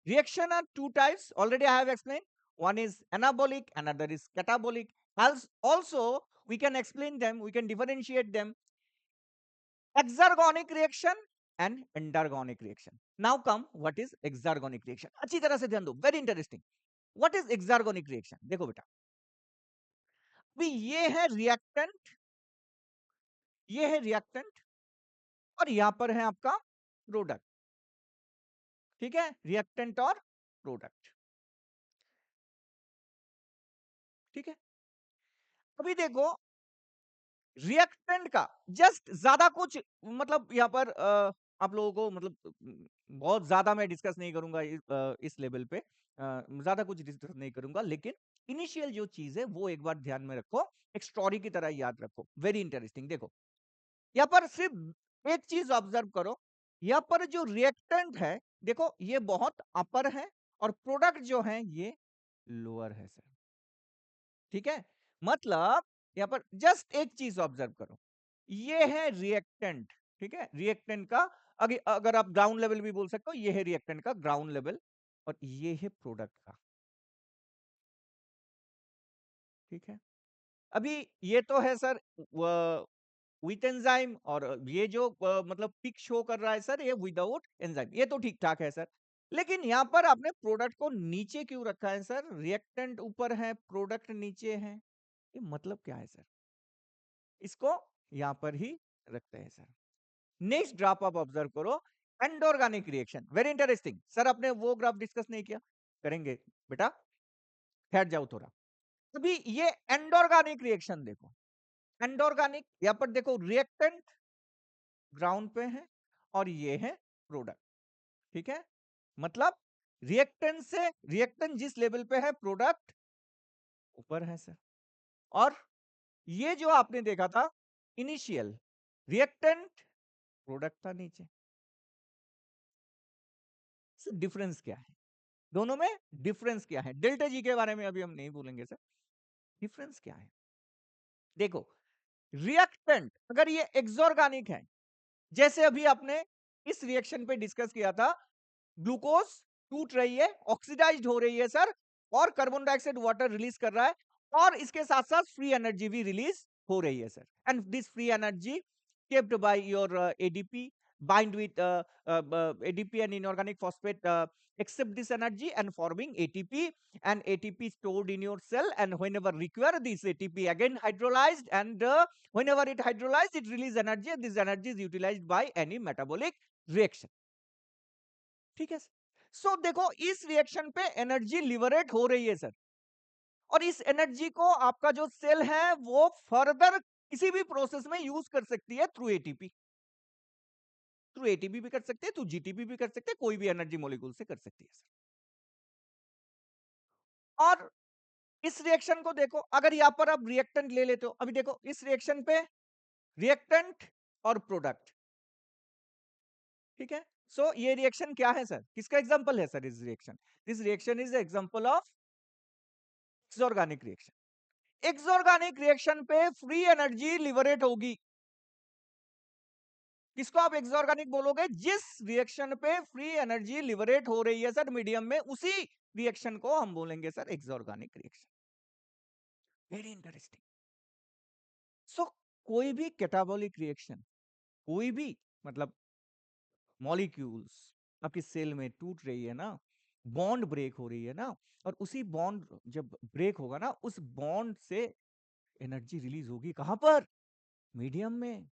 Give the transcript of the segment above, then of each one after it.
Reaction are two types. Already I have explained. One is anabolic, another is catabolic. Also, we can explain them, we can differentiate them. Exergonic reaction and endergonic reaction. Now come, what is exergonic reaction? अच्छी तरह से ध्यान दो, very interesting. What is exergonic reaction? देखो बेटा, अभी ये है रिएक्टेंट, ये है रिएक्टेंट, और यहां पर है आपका प्रोडक्ट. ठीक है, रिएक्टेंट और प्रोडक्ट. ठीक है, अभी देखो रिएक्टेंट का जस्ट ज्यादा कुछ मतलब यहाँ पर आप लोगों को मतलब बहुत ज्यादा मैं डिस्कस नहीं करूंगा इस लेवल पे, ज्यादा कुछ डिस्कस नहीं करूंगा, लेकिन इनिशियल जो चीज है वो एक बार ध्यान में रखो, एक स्टोरी की तरह याद रखो, वेरी इंटरेस्टिंग. देखो यहाँ पर सिर्फ एक चीज ऑब्जर्व करो, यहाँ पर जो रिएक्टेंट है देखो ये बहुत अपर है, और प्रोडक्ट जो है ये लोअर है सर. ठीक है, मतलब यहाँ पर जस्ट एक चीज ऑब्जर्व करो, ये है रिएक्टेंट. ठीक है, रिएक्टेंट का अगर आप ग्राउंड लेवल भी बोल सकते हो, ये है रिएक्टेंट का ग्राउंड लेवल, और ये है प्रोडक्ट का. ठीक है, अभी ये तो है सर विथ एंजाइम, और ये जो मतलब पिक शो कर रहा है सर ये विदाउट एंजाइम, ये तो ठीक ठाक है सर. लेकिन यहाँ पर आपने प्रोडक्ट को नीचे क्यों रखा है सर? रिएक्टेंट ऊपर है, प्रोडक्ट नीचे है, ये मतलब क्या है सर? इसको यहां पर ही रखते हैं सर. नेक्स्ट ग्राफ आप ऑब्जर्व करो, एंडोर्गेनिक रिएक्शन. वेरी इंटरेस्टिंग सर, आपने वो ग्राफ डिस्कस नहीं किया, करेंगे बेटा, ठहर जाओ थोड़ा. अभी ये एंडोर्गेनिक रिएक्शन देखो, एंडोर्गेनिक यहां पर देखो रिएक्टेंट ग्राउंड पे है, और ये है प्रोडक्ट. ठीक है, मतलब रिएक्टेंट से रिएक्टेंट जिस लेवल पे है, प्रोडक्ट ऊपर है सर. और ये जो आपने देखा था इनिशियल, रिएक्टेंट प्रोडक्ट था नीचे. डिफरेंस क्या है दोनों में? डिफरेंस क्या है? डेल्टा जी के बारे में अभी हम नहीं बोलेंगे सर, डिफरेंस क्या है? देखो रिएक्टेंट अगर ये एक्सऑर्गेनिक है, जैसे अभी आपने इस रिएक्शन पे डिस्कस किया था, ग्लूकोज टूट रही है, ऑक्सीडाइज्ड हो रही है सर, और कार्बन डाइऑक्साइड वाटर रिलीज कर रहा है, और इसके साथ साथ फ्री एनर्जी भी रिलीज हो रही है sir. And this free energy kept by your ADP bind with ADP and inorganic phosphate accept this energy and forming ATP, and ATP stored in your cell, and whenever require this ATP again hydrolyzed, and whenever it hydrolyzed it release energy, and this energy is utilized by any metabolic reaction. ठीक है, सो देखो इस reaction पे energy liberate हो रही है sir, और इस एनर्जी को आपका जो सेल है वो फर्दर किसी भी प्रोसेस में यूज कर सकती है, थ्रू एटीपी, थ्रू एटीपी भी कर सकते हैं, थ्रू जीटीपी भी कर सकते हैं, कोई भी एनर्जी मॉलिक्यूल से कर सकती है सर. और इस रिएक्शन को देखो, अगर यहां पर आप रिएक्टेंट ले लेते हो, अभी देखो इस रिएक्शन पे रिएक्टेंट और प्रोडक्ट. ठीक है, सो ये रिएक्शन क्या है सर? किसका एग्जांपल है सर इस reaction? This reaction is example of exergonic reaction. Exergonic reaction पे फ्री एनर्जी लिबरेट होगी. किसको आप एक्सऑर्गेनिक बोलोगे? जिस रिएक्शन पे फ्री एनर्जी लिबरेट हो रही है सर मीडियम में, उसी रिएक्शन को हम बोलेंगे sir exergonic reaction. Very interesting. So कोई भी कैटाबॉलिक रिएक्शन, कोई भी मतलब मॉलिक्यूल्स आपकी सेल में टूट रही है ना, बॉन्ड ब्रेक हो रही है ना, और उसी बॉन्ड जब ब्रेक होगा ना, उस बॉन्ड से एनर्जी रिलीज होगी कहां पर? मीडियम में.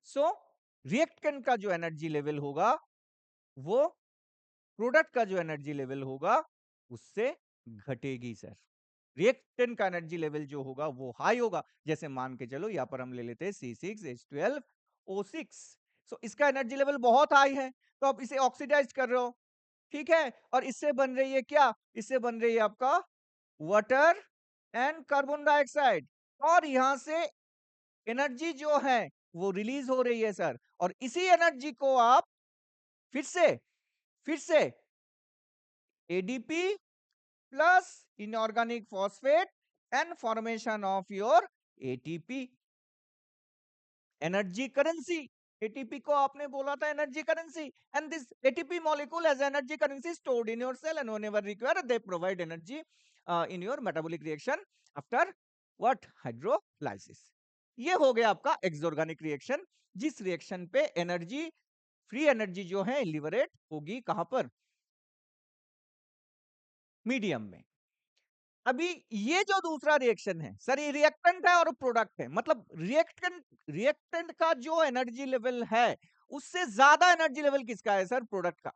सो रिएक्टेंट का जो एनर्जी लेवल होगा वो प्रोडक्ट का जो एनर्जी लेवल होगा उससे घटेगी सर. रिएक्टेंट का एनर्जी लेवल जो होगा वो हाई होगा. जैसे मान के चलो यहाँ पर हम ले लेते हैं C6H12O6. सो इसका एनर्जी लेवल बहुत हाई है, तो आप इसे ऑक्सीडाइज कर रहे हो. ठीक है, और इससे बन रही है क्या? इससे बन रही है आपका वाटर एंड कार्बन डाइऑक्साइड, और यहां से एनर्जी जो है वो रिलीज हो रही है सर. और इसी एनर्जी को आप फिर से ADP plus inorganic phosphate and formation of your ATP, energy currency. ATP को आपने बोला था energy currency, and this ATP molecule has energy currency stored in your cell and whenever required they provide energy in your metabolic reaction after what hydrolysis. ये हो गया आपका exergonic reaction, जिस reaction पे एनर्जी, फ्री एनर्जी जो है liberate होगी कहां पर, मीडियम में। अभी ये जो दूसरा रिएक्शन है सर, ये रिएक्टेंट है और प्रोडक्ट है, मतलब रिएक्टेंट का जो एनर्जी लेवल है उससे ज्यादा एनर्जी लेवल किसका है सर, प्रोडक्ट का।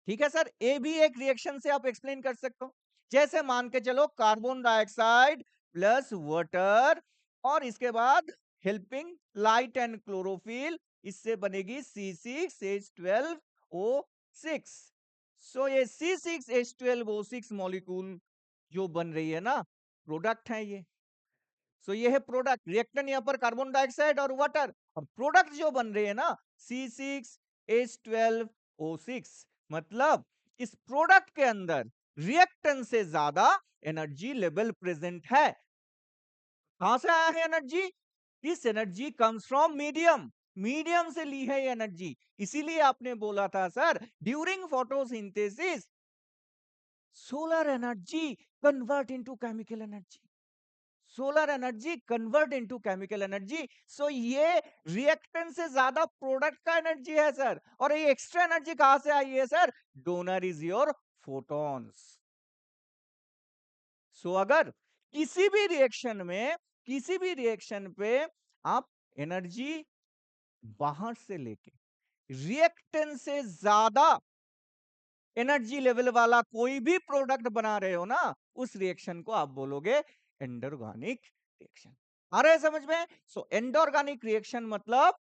ठीक है सर, ए भी एक रिएक्शन से आप एक्सप्लेन कर सकते हो। जैसे मान के चलो कार्बन डाइऑक्साइड प्लस वाटर, और इसके बाद हेल्पिंग लाइट एंड क्लोरोफिल, इससे बनेगी C6H12O6। सो ये C6H12O6 मॉलिक्यूल जो बन रही है ना, प्रोडक्ट है ये। सो ये है प्रोडक्ट, रिएक्टेंट यहाँ पर कार्बन डाइऑक्साइड और वाटर, और प्रोडक्ट जो बन रही है ना C6H12O6, मतलब इस प्रोडक्ट के अंदर रिएक्टेंट से ज्यादा एनर्जी लेवल प्रेजेंट है। कहां से आया है energy, this energy comes from medium, medium से ली है ये एनर्जी। इसीलिए आपने बोला था sir, during photosynthesis solar energy convert into chemical energy, solar energy convert into chemical energy. So ये रिएक्टेंट से ज्यादा प्रोडक्ट का एनर्जी है सर, और ये एक्स्ट्रा एनर्जी कहां से आई है sir, donor is your photons. So अगर किसी भी रिएक्शन में, किसी भी रिएक्शन पे आप एनर्जी बाहर से लेके रिएक्टेंट से ज्यादा एनर्जी लेवल वाला कोई भी प्रोडक्ट बना रहे हो ना, उस रिएक्शन को आप बोलोगे एंडोर्गेनिक रिएक्शन। आ रहा है समझ में? सो एंडोर्गेनिक रिएक्शन मतलब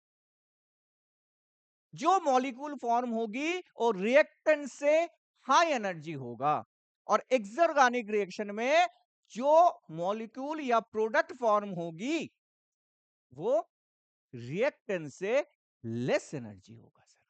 जो मॉलिक्यूल फॉर्म होगी और रिएक्टेंट से हाई एनर्जी होगा, और एक्सऑर्गेनिक रिएक्शन में जो मॉलिक्यूल या प्रोडक्ट फॉर्म होगी वो रिएक्टेंट से लेस एनर्जी होगा सर।